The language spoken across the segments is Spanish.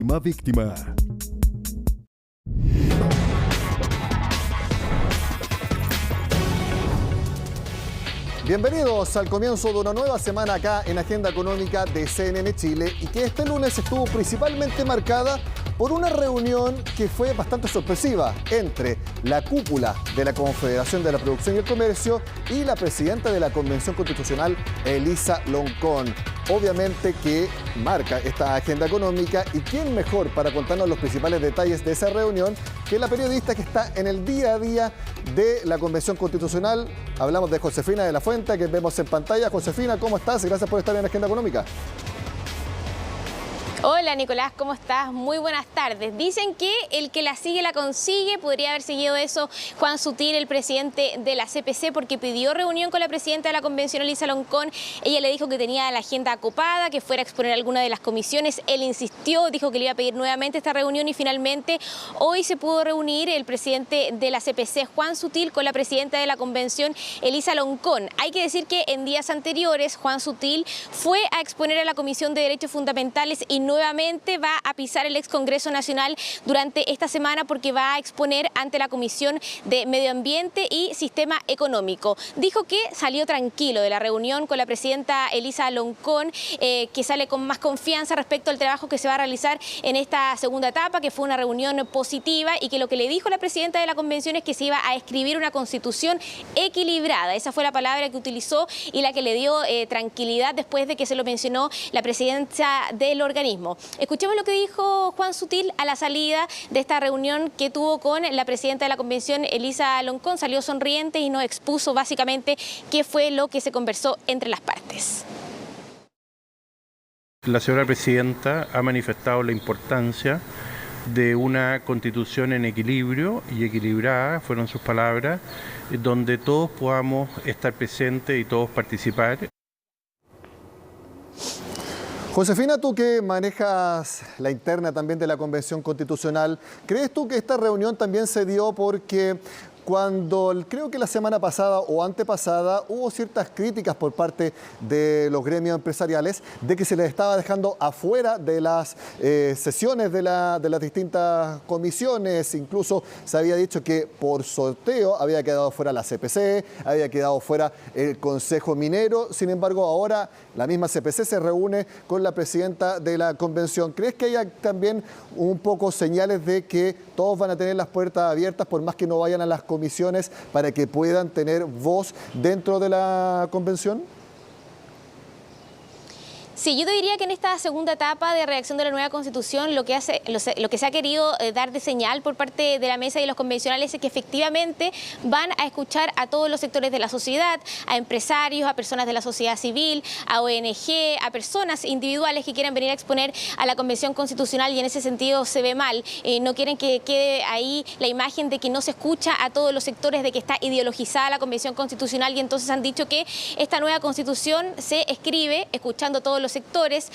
Víctima. Bienvenidos al comienzo de una nueva semana acá en Agenda Económica de CNN Chile y que este lunes estuvo principalmente marcada por una reunión que fue bastante sorpresiva entre la cúpula de la Confederación de la Producción y el Comercio y la presidenta de la Convención Constitucional, Elisa Loncón. Obviamente que marca esta agenda económica, y quién mejor para contarnos los principales detalles de esa reunión que la periodista que está en el día a día de la Convención Constitucional. Hablamos de Josefina de la Fuente, que vemos en pantalla. Josefina, ¿cómo estás? Gracias por estar en Agenda Económica. Hola Nicolás, ¿cómo estás? Muy buenas tardes. Dicen que el que la sigue la consigue. Podría haber seguido eso Juan Sutil, el presidente de la CPC, porque pidió reunión con la presidenta de la Convención, Elisa Loncón. Ella le dijo que tenía la agenda acopada, que fuera a exponer alguna de las comisiones. Él insistió, dijo que le iba a pedir nuevamente esta reunión y finalmente hoy se pudo reunir el presidente de la CPC, Juan Sutil, con la presidenta de la Convención, Elisa Loncón. Hay que decir que en días anteriores Juan Sutil fue a exponer a la Comisión de Derechos Fundamentales y nuevamente va a pisar el ex Congreso Nacional durante esta semana, porque va a exponer ante la Comisión de Medio Ambiente y Sistema Económico. Dijo que salió tranquilo de la reunión con la presidenta Elisa Loncón, que sale con más confianza respecto al trabajo que se va a realizar en esta segunda etapa, que fue una reunión positiva, y que lo que le dijo la presidenta de la Convención es que se iba a escribir una constitución equilibrada. Esa fue la palabra que utilizó y la que le dio tranquilidad después de que se lo mencionó la presidencia del organismo. Escuchemos lo que dijo Juan Sutil a la salida de esta reunión que tuvo con la presidenta de la Convención, Elisa Loncón. Salió sonriente y nos expuso básicamente qué fue lo que se conversó entre las partes. La señora presidenta ha manifestado la importancia de una constitución en equilibrio y equilibrada, fueron sus palabras, donde todos podamos estar presentes y todos participar. Josefina, tú que manejas la interna también de la Convención Constitucional, ¿crees tú que esta reunión también se dio porque creo que la semana pasada o antepasada hubo ciertas críticas por parte de los gremios empresariales de que se les estaba dejando afuera de las sesiones de las distintas comisiones? Incluso se había dicho que por sorteo había quedado fuera la CPC, había quedado fuera el Consejo Minero. Sin embargo, ahora la misma CPC se reúne con la presidenta de la Convención. ¿Crees que haya también un poco señales de que todos van a tener las puertas abiertas, por más que no vayan a las comisiones, para que puedan tener voz dentro de la Convención? Sí, yo te diría que en esta segunda etapa de redacción de la nueva Constitución lo que se ha querido dar de señal por parte de la mesa y los convencionales es que efectivamente van a escuchar a todos los sectores de la sociedad, a empresarios, a personas de la sociedad civil, a ONG, a personas individuales que quieran venir a exponer a la Convención Constitucional, y en ese sentido se ve mal. No quieren que quede ahí la imagen de que no se escucha a todos los sectores, de que está ideologizada la Convención Constitucional, y entonces han dicho que esta nueva Constitución se escribe escuchando a todos los sectores,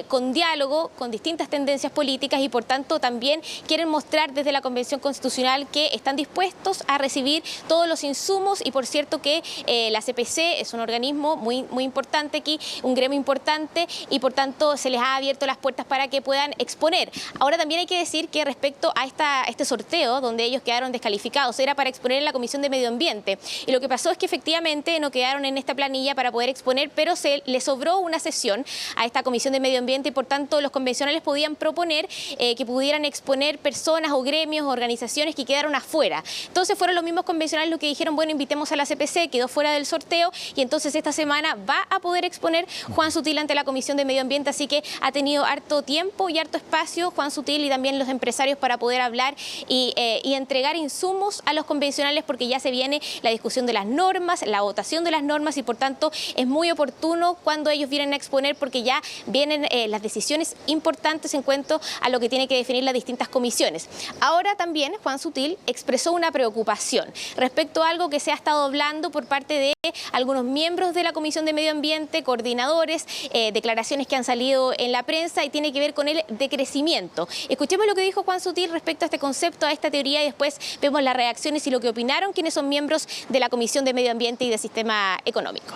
con diálogo, con distintas tendencias políticas, y por tanto también quieren mostrar desde la Convención Constitucional que están dispuestos a recibir todos los insumos. Y por cierto que la CPC es un organismo muy importante aquí, un gremio importante, y por tanto se les ha abierto las puertas para que puedan exponer. Ahora también hay que decir que respecto a este sorteo, donde ellos quedaron descalificados, era para exponer en la Comisión de Medio Ambiente, y lo que pasó es que efectivamente no quedaron en esta planilla para poder exponer, pero se les sobró una sesión a esta Comisión de Medio Ambiente, y por tanto los convencionales podían proponer que pudieran exponer personas o gremios o organizaciones que quedaron afuera. Entonces fueron los mismos convencionales los que dijeron, bueno, invitemos a la CPC, quedó fuera del sorteo, y entonces esta semana va a poder exponer Juan Sutil ante la Comisión de Medio Ambiente, así que ha tenido harto tiempo y harto espacio Juan Sutil y también los empresarios para poder hablar y entregar insumos a los convencionales, porque ya se viene la discusión de las normas, la votación de las normas, y por tanto es muy oportuno cuando ellos vienen a exponer, porque ya vienen las decisiones importantes en cuanto a lo que tiene que definir las distintas comisiones. Ahora también Juan Sutil expresó una preocupación respecto a algo que se ha estado hablando por parte de algunos miembros de la Comisión de Medio Ambiente, coordinadores, declaraciones que han salido en la prensa, y tiene que ver con el decrecimiento. Escuchemos lo que dijo Juan Sutil respecto a este concepto, a esta teoría, y después vemos las reacciones y lo que opinaron quienes son miembros de la Comisión de Medio Ambiente y de Sistema Económico.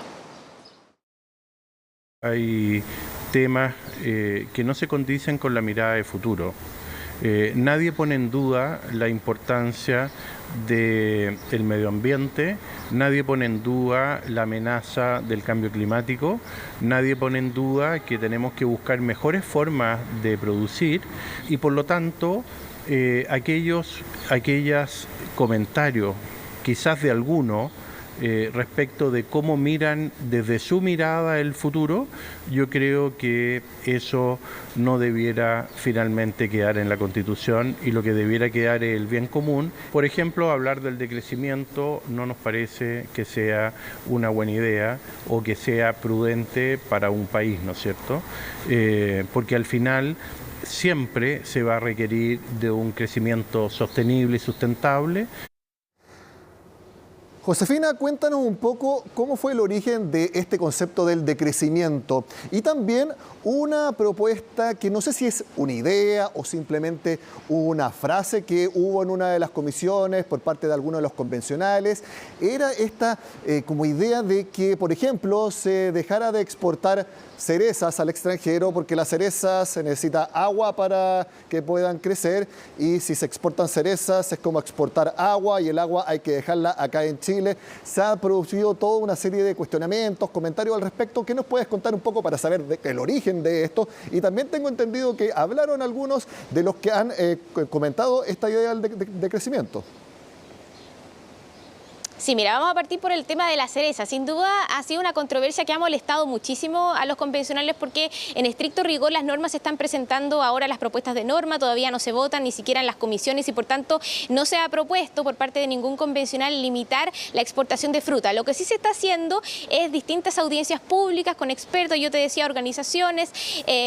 Hay temas que no se condicen con la mirada de futuro. Nadie pone en duda la importancia del medio ambiente, nadie pone en duda la amenaza del cambio climático, nadie pone en duda que tenemos que buscar mejores formas de producir y por lo tanto aquellos comentarios, quizás de alguno, respecto de cómo miran desde su mirada el futuro, yo creo que eso no debiera finalmente quedar en la Constitución y lo que debiera quedar es el bien común. Por ejemplo, hablar del decrecimiento no nos parece que sea una buena idea o que sea prudente para un país, ¿no es cierto? Porque al final siempre se va a requerir de un crecimiento sostenible y sustentable. Josefina, cuéntanos un poco cómo fue el origen de este concepto del decrecimiento y también una propuesta que no sé si es una idea o simplemente una frase que hubo en una de las comisiones por parte de algunos de los convencionales. Era esta como idea de que, por ejemplo, se dejara de exportar cerezas al extranjero porque las cerezas se necesita agua para que puedan crecer y si se exportan cerezas es como exportar agua y el agua hay que dejarla acá en Chile. Se ha producido toda una serie de cuestionamientos, comentarios al respecto. ¿Qué nos puedes contar un poco para saber el origen de esto? Y también tengo entendido que hablaron algunos de los que han comentado esta idea de crecimiento. Sí, mira, vamos a partir por el tema de la cereza. Sin duda ha sido una controversia que ha molestado muchísimo a los convencionales porque en estricto rigor las normas se están presentando ahora, las propuestas de norma todavía no se votan ni siquiera en las comisiones y por tanto no se ha propuesto por parte de ningún convencional limitar la exportación de fruta. Lo que sí se está haciendo es distintas audiencias públicas con expertos, yo te decía, organizaciones,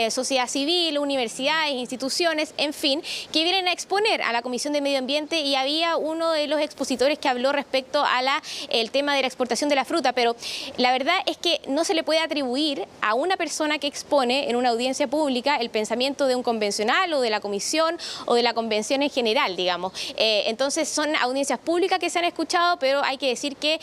sociedad civil, universidades, instituciones, en fin, que vienen a exponer a la Comisión de Medio Ambiente y había uno de los expositores que habló respecto a el tema de la exportación de la fruta, pero la verdad es que no se le puede atribuir a una persona que expone en una audiencia pública el pensamiento de un convencional o de la comisión o de la convención en general, digamos. Entonces son audiencias públicas que se han escuchado, pero hay que decir que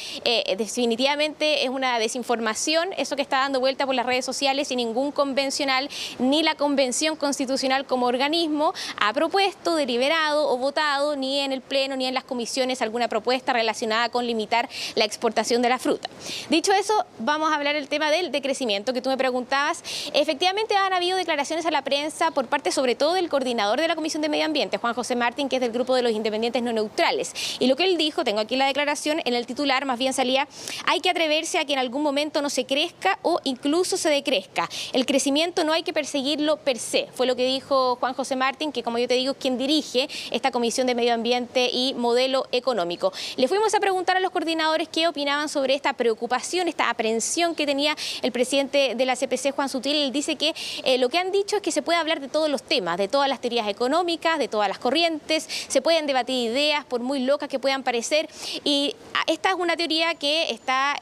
definitivamente es una desinformación eso que está dando vuelta por las redes sociales y ningún convencional ni la Convención Constitucional como organismo ha propuesto, deliberado o votado ni en el Pleno ni en las comisiones alguna propuesta relacionada con limitar la exportación de la fruta. Dicho eso, vamos a hablar del tema del decrecimiento que tú me preguntabas. Efectivamente han habido declaraciones a la prensa por parte sobre todo del coordinador de la Comisión de Medio Ambiente, Juan José Martín, que es del grupo de los independientes no neutrales. Y lo que él dijo, tengo aquí la declaración, en el titular más bien salía: hay que atreverse a que en algún momento no se crezca o incluso se decrezca. El crecimiento no hay que perseguirlo per se. Fue lo que dijo Juan José Martín, que como yo te digo es quien dirige esta Comisión de Medio Ambiente y Modelo Económico. Le fuimos a preguntar a los coordinadores qué opinaban sobre esta preocupación, esta aprehensión que tenía el presidente de la CPC, Juan Sutil. Él dice que lo que han dicho es que se puede hablar de todos los temas, de todas las teorías económicas, de todas las corrientes, se pueden debatir ideas por muy locas que puedan parecer y esta es una teoría que está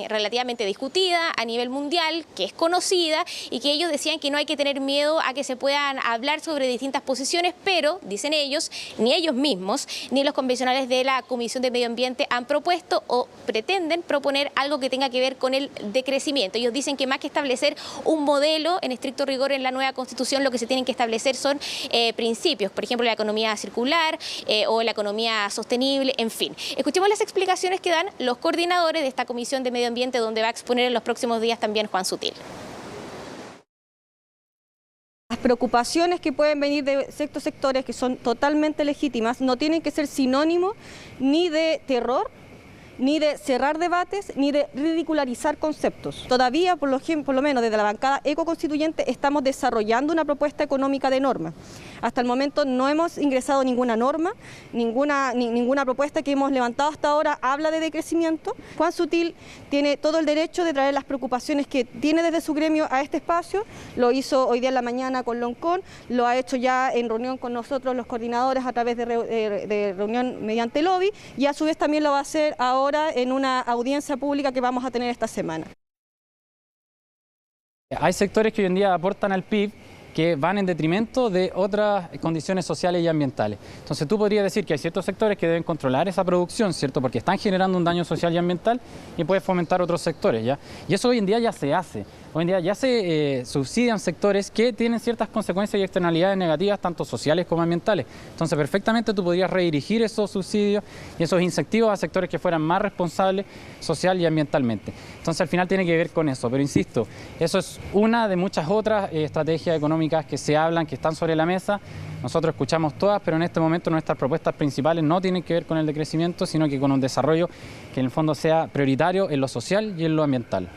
relativamente discutida a nivel mundial, que es conocida y que ellos decían que no hay que tener miedo a que se puedan hablar sobre distintas posiciones, pero, dicen ellos, ni ellos mismos ni los convencionales de la Comisión de Medio Ambiente han propuesto o pretenden proponer algo que tenga que ver con el decrecimiento. Ellos dicen que más que establecer un modelo en estricto rigor en la nueva Constitución, lo que se tienen que establecer son principios, por ejemplo, la economía circular o la economía sostenible, en fin. Escuchemos las explicaciones que dan los coordinadores de esta Comisión de Medio Ambiente, donde va a exponer en los próximos días también Juan Sutil. Las preocupaciones que pueden venir de ciertos sectores que son totalmente legítimas no tienen que ser sinónimo ni de terror, ni de cerrar debates, ni de ridicularizar conceptos. Todavía, por lo menos desde la bancada ecoconstituyente, estamos desarrollando una propuesta económica de norma. Hasta el momento no hemos ingresado ninguna norma, ninguna propuesta que hemos levantado hasta ahora habla de decrecimiento. Juan Sutil tiene todo el derecho de traer las preocupaciones que tiene desde su gremio a este espacio. Lo hizo hoy día en la mañana con Loncón, lo ha hecho ya en reunión con nosotros los coordinadores a través de reunión mediante lobby y a su vez también lo va a hacer ahora en una audiencia pública que vamos a tener esta semana. Hay sectores que hoy en día aportan al PIB que van en detrimento de otras condiciones sociales y ambientales. Entonces tú podrías decir que hay ciertos sectores que deben controlar esa producción, ¿cierto? Porque están generando un daño social y ambiental y puedes fomentar otros sectores, ¿ya? Y eso hoy en día ya se hace. Hoy en día ya se subsidian sectores que tienen ciertas consecuencias y externalidades negativas, tanto sociales como ambientales. Entonces, perfectamente tú podrías redirigir esos subsidios y esos incentivos a sectores que fueran más responsables social y ambientalmente. Entonces, al final tiene que ver con eso. Pero insisto, eso es una de muchas otras estrategias económicas que se hablan, que están sobre la mesa. Nosotros escuchamos todas, pero en este momento nuestras propuestas principales no tienen que ver con el decrecimiento, sino que con un desarrollo que en el fondo sea prioritario en lo social y en lo ambiental.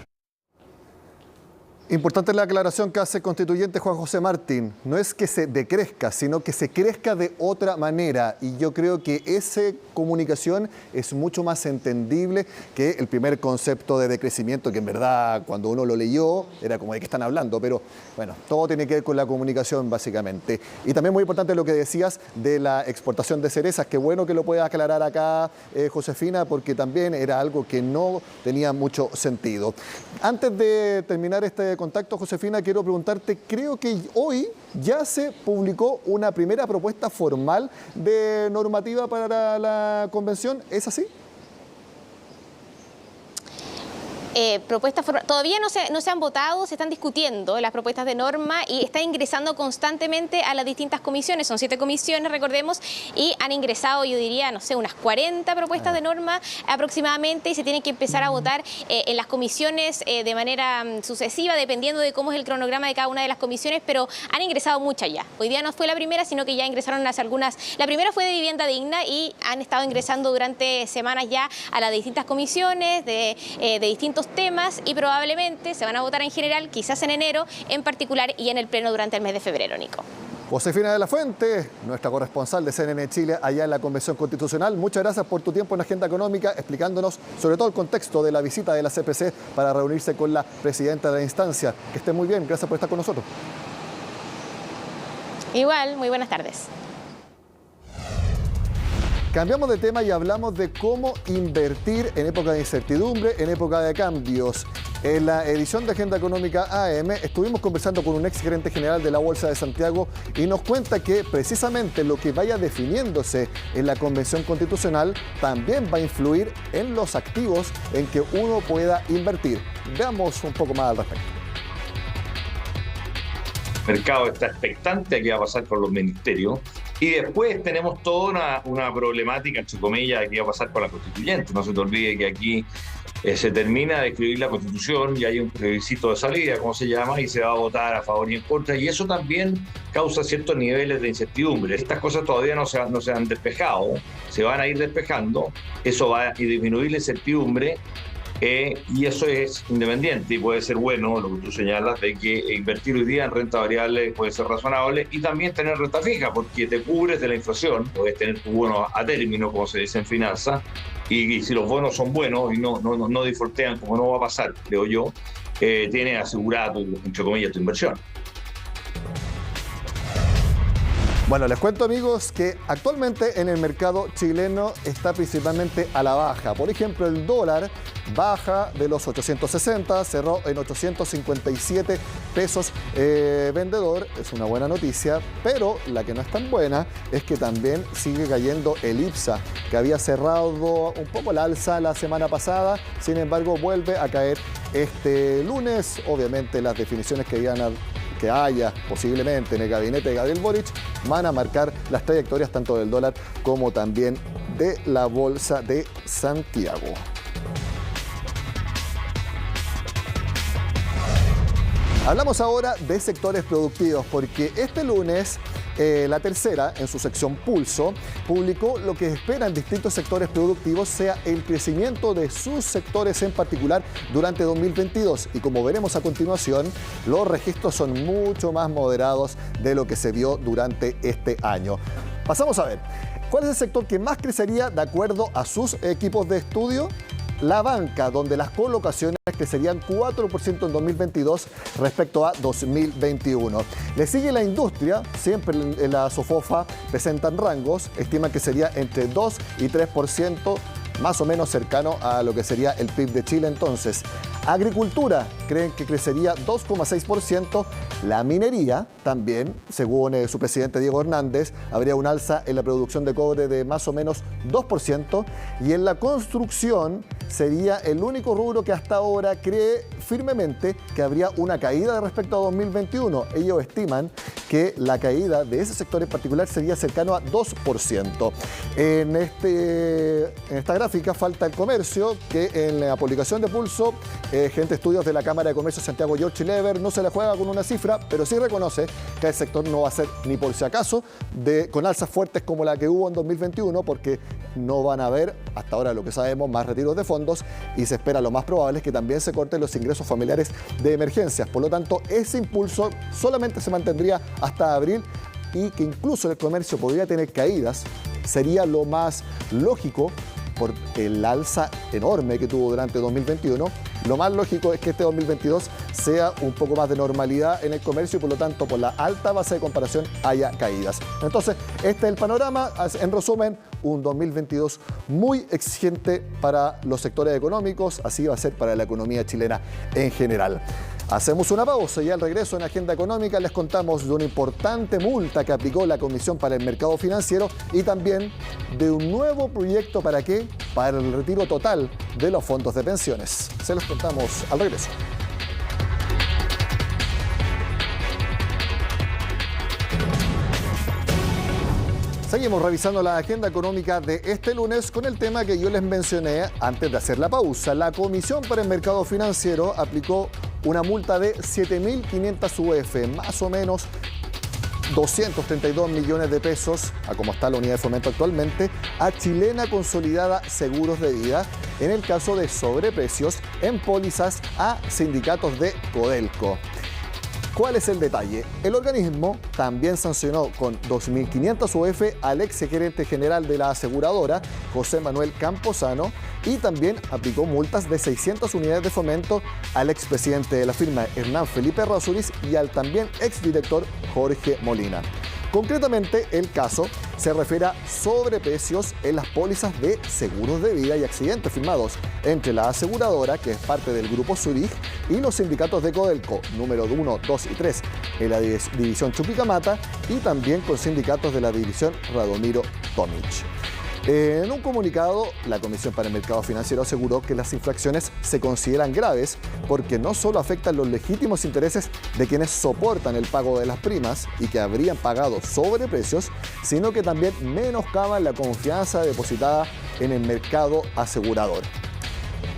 Importante la aclaración que hace el constituyente Juan José Martín. No es que se decrezca, sino que se crezca de otra manera. Y yo creo que esa comunicación es mucho más entendible que el primer concepto de decrecimiento, que en verdad cuando uno lo leyó era como de qué están hablando. Pero bueno, todo tiene que ver con la comunicación básicamente. Y también muy importante lo que decías de la exportación de cerezas. Qué bueno que lo puedas aclarar acá, Josefina, porque también era algo que no tenía mucho sentido. Antes de terminar este contacto, Josefina, quiero preguntarte, creo que hoy ya se publicó una primera propuesta formal de normativa para la convención, ¿es así? Todavía no se han votado, se están discutiendo las propuestas de norma y están ingresando constantemente a las distintas comisiones. Son 7 comisiones, recordemos, y han ingresado, yo diría, no sé, unas 40 propuestas de norma aproximadamente, y se tienen que empezar a votar en las comisiones de manera sucesiva, dependiendo de cómo es el cronograma de cada una de las comisiones, pero han ingresado muchas ya. Hoy día no fue la primera, sino que ya ingresaron algunas. La primera fue de vivienda digna y han estado ingresando durante semanas ya a las distintas comisiones de distintos temas, y probablemente se van a votar en general, quizás en enero en particular, y en el pleno durante el mes de febrero, Nico. Josefina de la Fuente, nuestra corresponsal de CNN Chile allá en la Convención Constitucional, muchas gracias por tu tiempo en la Agenda Económica, explicándonos sobre todo el contexto de la visita de la CPC para reunirse con la presidenta de la instancia. Que esté muy bien, gracias por estar con nosotros. Igual, muy buenas tardes. Cambiamos de tema y hablamos de cómo invertir en época de incertidumbre, en época de cambios. En la edición de Agenda Económica AM estuvimos conversando con un ex gerente general de la Bolsa de Santiago y nos cuenta que precisamente lo que vaya definiéndose en la Convención Constitucional también va a influir en los activos en que uno pueda invertir. Veamos un poco más al respecto. El mercado está expectante a qué va a pasar con los ministerios. Y después tenemos toda una problemática, entre comillas, de qué va a pasar con la constituyente. No se te olvide que aquí se termina de escribir la Constitución y hay un plebiscito de salida, como se llama, y se va a votar a favor y en contra. Y eso también causa ciertos niveles de incertidumbre. Estas cosas todavía no se han despejado, se van a ir despejando. Eso va a disminuir la incertidumbre. Y eso es independiente y puede ser bueno, lo que tú señalas, de que invertir hoy día en renta variable puede ser razonable, y también tener renta fija, porque te cubres de la inflación, puedes tener tus bonos a término, como se dice en finanzas, y si los bonos son buenos y no defaultean, como no va a pasar, creo yo, tienes asegurada, entre comillas, tu inversión. Bueno, les cuento, amigos, que actualmente en el mercado chileno está principalmente a la baja. Por ejemplo, el dólar baja de los 860, cerró en 857 pesos vendedor. Es una buena noticia, pero la que no es tan buena es que también sigue cayendo el IPSA, que había cerrado un poco la alza la semana pasada. Sin embargo, vuelve a caer este lunes. Obviamente, las definiciones que haya posiblemente en el gabinete de Gabriel Boric van a marcar las trayectorias tanto del dólar como también de la Bolsa de Santiago. Hablamos ahora de sectores productivos, porque este lunes La Tercera, en su sección Pulso, publicó lo que esperan distintos sectores productivos sea el crecimiento de sus sectores en particular durante 2022. Y como veremos a continuación, los registros son mucho más moderados de lo que se vio durante este año. Pasamos a ver, ¿cuál es el sector que más crecería de acuerdo a sus equipos de estudio? La banca, donde las colocaciones crecerían 4% en 2022 respecto a 2021. Le sigue la industria, siempre en la SOFOFA presentan rangos, estiman que sería entre 2 y 3%, más o menos cercano a lo que sería el PIB de Chile. Entonces, Agricultura, creen que crecería 2,6%. La minería, también, según su presidente Diego Hernández, habría un alza en la producción de cobre de más o menos 2%. Y en la construcción sería el único rubro que hasta ahora cree firmemente que habría una caída respecto a 2021. Ellos estiman que la caída de ese sector en particular sería cercano a 2%. En esta gráfica falta el comercio, que en la publicación de Pulso, gente de estudios de la Cámara de Comercio Santiago George Lever no se le juega con una cifra, pero sí reconoce que el sector no va a ser ni por si acaso con alzas fuertes como la que hubo en 2021, porque no van a haber, hasta ahora lo que sabemos, más retiros de fondos y se espera lo más probable es que también se corten los ingresos familiares de emergencias. Por lo tanto, ese impulso solamente se mantendría hasta abril y que incluso el comercio podría tener caídas, sería lo más lógico por el alza enorme que tuvo durante 2021. Lo más lógico es que este 2022 sea un poco más de normalidad en el comercio y por lo tanto por la alta base de comparación haya caídas. Entonces, este es el panorama. En resumen, un 2022 muy exigente para los sectores económicos, así va a ser para la economía chilena en general. Hacemos una pausa y al regreso en Agenda Económica les contamos de una importante multa que aplicó la Comisión para el Mercado Financiero y también de un nuevo proyecto ¿para qué? Para el retiro total de los fondos de pensiones. Se los contamos al regreso. Seguimos revisando la agenda económica de este lunes con el tema que yo les mencioné antes de hacer la pausa. La Comisión para el Mercado Financiero aplicó una multa de 7.500 UF, más o menos 232 millones de pesos, a como está la unidad de fomento actualmente, a Chilena Consolidada Seguros de Vida, en el caso de sobreprecios en pólizas a sindicatos de Codelco. ¿Cuál es el detalle? El organismo también sancionó con 2.500 UF al ex gerente general de la aseguradora, José Manuel Camposano, y también aplicó multas de 600 unidades de fomento al expresidente de la firma, Hernán Felipe Errázuriz, y al también exdirector Jorge Molina. Concretamente, el caso se refiere a sobreprecios en las pólizas de seguros de vida y accidentes firmados entre la aseguradora, que es parte del grupo Zurich, y los sindicatos de Codelco, número 1, 2 y 3, en la división Chuquicamata, y también con sindicatos de la división Radomiro Tomic. En un comunicado, la Comisión para el Mercado Financiero aseguró que las infracciones se consideran graves porque no solo afectan los legítimos intereses de quienes soportan el pago de las primas y que habrían pagado sobreprecios, sino que también menoscaban la confianza depositada en el mercado asegurador.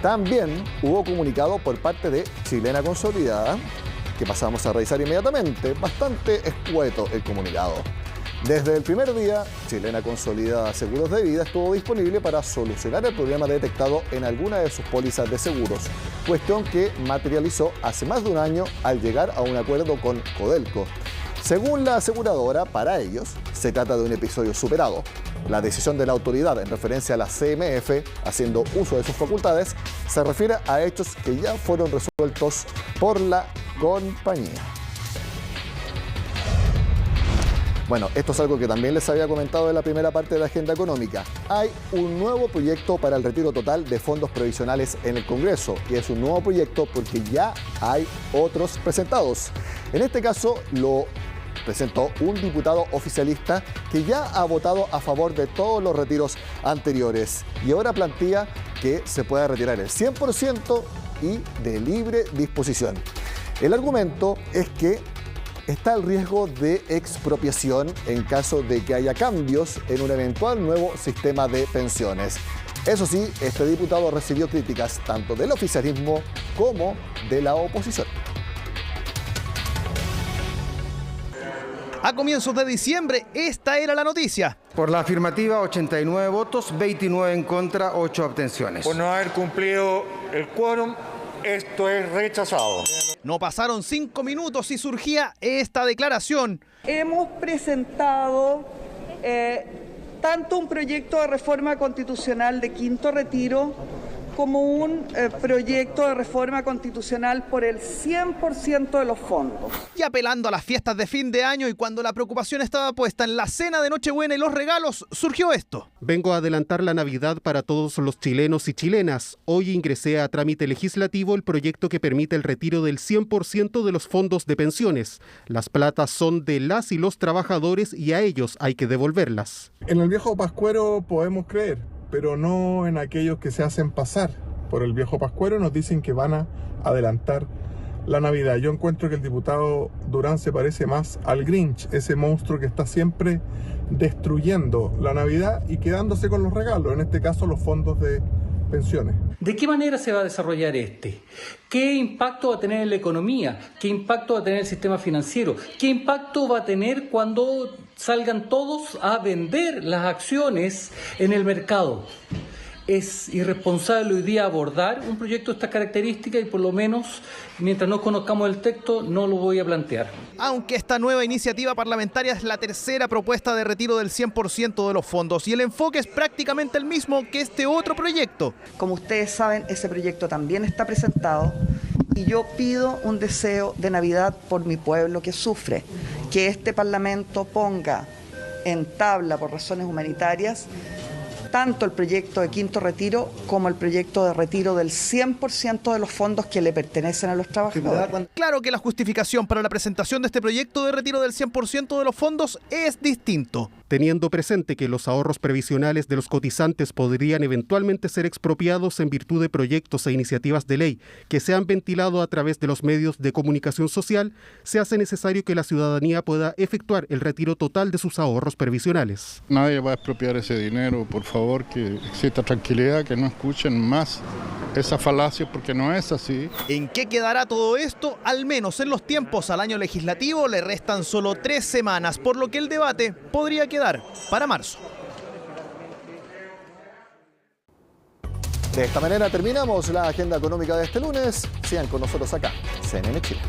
También hubo comunicado por parte de Chilena Consolidada, que pasamos a revisar inmediatamente, bastante escueto el comunicado. Desde el primer día, Chilena Consolidada Seguros de Vida estuvo disponible para solucionar el problema detectado en alguna de sus pólizas de seguros, cuestión que materializó hace más de un año al llegar a un acuerdo con Codelco. Según la aseguradora, para ellos se trata de un episodio superado. La decisión de la autoridad en referencia a la CMF, haciendo uso de sus facultades, se refiere a hechos que ya fueron resueltos por la compañía. Bueno, esto es algo que también les había comentado en la primera parte de la agenda económica. Hay un nuevo proyecto para el retiro total de fondos previsionales en el Congreso. Y es un nuevo proyecto porque ya hay otros presentados. En este caso lo presentó un diputado oficialista que ya ha votado a favor de todos los retiros anteriores. Y ahora plantea que se pueda retirar el 100% y de libre disposición. El argumento es que está el riesgo de expropiación en caso de que haya cambios en un eventual nuevo sistema de pensiones. Eso sí, este diputado recibió críticas tanto del oficialismo como de la oposición. A comienzos de diciembre, esta era la noticia. Por la afirmativa, 89 votos, 29 en contra, 8 abstenciones. Por no haber cumplido el quórum, esto es rechazado. No pasaron 5 minutos y surgía esta declaración. Hemos presentado tanto un proyecto de reforma constitucional de quinto retiro como un proyecto de reforma constitucional por el 100% de los fondos. Y apelando a las fiestas de fin de año y cuando la preocupación estaba puesta en la cena de Nochebuena y los regalos, surgió esto. Vengo a adelantar la Navidad para todos los chilenos y chilenas. Hoy ingresé a trámite legislativo el proyecto que permite el retiro del 100% de los fondos de pensiones. Las platas son de las y los trabajadores y a ellos hay que devolverlas. En el viejo pascuero podemos creer, pero no en aquellos que se hacen pasar por el viejo pascuero. Nos dicen que van a adelantar la Navidad. Yo encuentro que el diputado Durán se parece más al Grinch, ese monstruo que está siempre destruyendo la Navidad y quedándose con los regalos, en este caso los fondos de pensiones. ¿De qué manera se va a desarrollar este? ¿Qué impacto va a tener en la economía? ¿Qué impacto va a tener en el sistema financiero? ¿Qué impacto va a tener cuando salgan todos a vender las acciones en el mercado? Es irresponsable hoy día abordar un proyecto de estas características y por lo menos, mientras no conozcamos el texto, no lo voy a plantear. Aunque esta nueva iniciativa parlamentaria es la tercera propuesta de retiro del 100% de los fondos y el enfoque es prácticamente el mismo que este otro proyecto. Como ustedes saben, ese proyecto también está presentado y yo pido un deseo de Navidad por mi pueblo que sufre, que este Parlamento ponga en tabla por razones humanitarias tanto el proyecto de quinto retiro como el proyecto de retiro del 100% de los fondos que le pertenecen a los trabajadores. Claro que la justificación para la presentación de este proyecto de retiro del 100% de los fondos es distinto. Teniendo presente que los ahorros previsionales de los cotizantes podrían eventualmente ser expropiados en virtud de proyectos e iniciativas de ley que se han ventilado a través de los medios de comunicación social, se hace necesario que la ciudadanía pueda efectuar el retiro total de sus ahorros previsionales. Nadie va a expropiar ese dinero, por favor, que exista tranquilidad, que no escuchen más esa falacia porque no es así. ¿En qué quedará todo esto? Al menos en los tiempos al año legislativo le restan solo 3 semanas, por lo que el debate podría quedar para marzo. De esta manera terminamos la agenda económica de este lunes. Sigan con nosotros acá, CNN Chile.